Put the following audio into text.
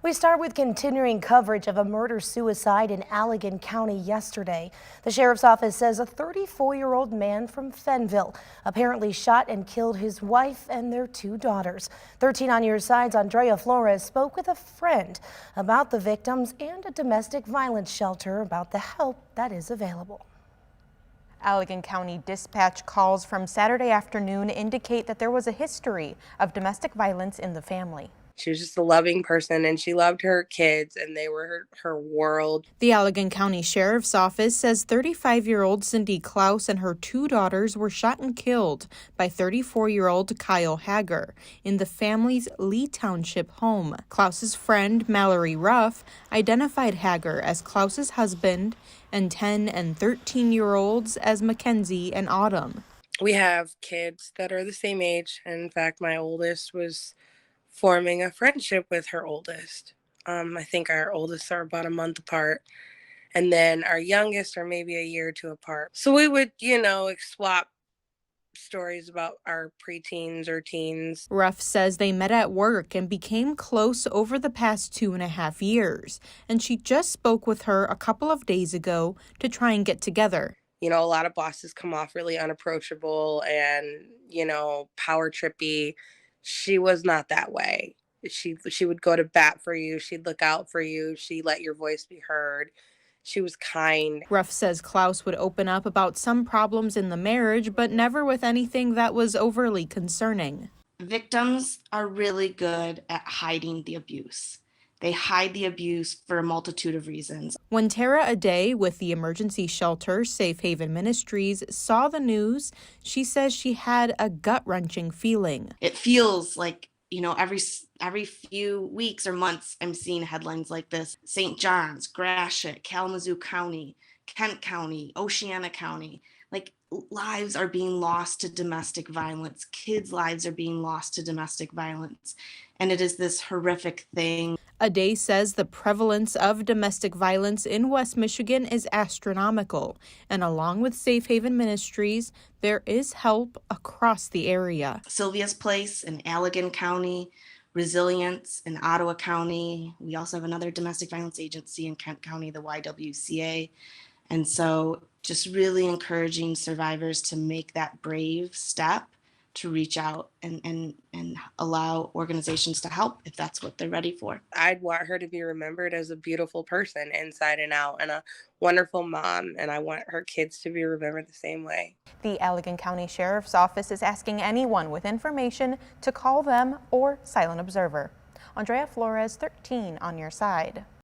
We start with continuing coverage of a murder-suicide in Allegan County yesterday. The sheriff's office says a 34-year-old man from Fennville apparently shot and killed his wife and their two daughters. 13 on your side's Andrea Flores spoke with a friend about the victims and a domestic violence shelter about the help that is available. Allegan County dispatch calls from Saturday afternoon indicate that there was a history of domestic violence in the family. She was just a loving person, and she loved her kids, and they were her world. The Allegan County Sheriff's Office says 35-year-old Cindy Klaus and her two daughters were shot and killed by 34-year-old Kyle Hager in the family's Lee Township home. Klaus's friend, Mallory Ruff, identified Hager as Klaus's husband and 10 and 13-year-olds as Mackenzie and Autumn. We have kids that are the same age, and in fact, my oldest was forming a friendship with her oldest. I think our oldest are about a month apart, and then our youngest are maybe a year or two apart. So we would, swap stories about our preteens or teens. Ruff says they met at work and became close over the past 2.5 years, and she just spoke with her a couple of days ago to try and get together. A lot of bosses come off really unapproachable and, power trippy. She was not that way. She would go to bat for you. She'd look out for you. She let your voice be heard. She was kind. Ruff says Klaus would open up about some problems in the marriage, but never with anything that was overly concerning. Victims are really good at hiding the abuse. They hide the abuse for a multitude of reasons. When Tara Aday with the emergency shelter Safe Haven Ministries saw the news, she says she had a gut-wrenching feeling. It feels like, every few weeks or months I'm seeing headlines like this. St. John's, Gratiot, Kalamazoo County, Kent County, Oceana County. Lives are being lost to domestic violence. Kids' lives are being lost to domestic violence. And it is this horrific thing. Aday says the prevalence of domestic violence in West Michigan is astronomical, and along with Safe Haven Ministries, there is help across the area. Sylvia's Place in Allegan County, Resilience in Ottawa County. We also have another domestic violence agency in Kent County, the YWCA. And so just really encouraging survivors to make that brave step to reach out and allow organizations to help if that's what they're ready for. I'd want her to be remembered as a beautiful person inside and out and a wonderful mom, and I want her kids to be remembered the same way. The Allegan County Sheriff's Office is asking anyone with information to call them or Silent Observer. Andrea Flores, 13 on your side.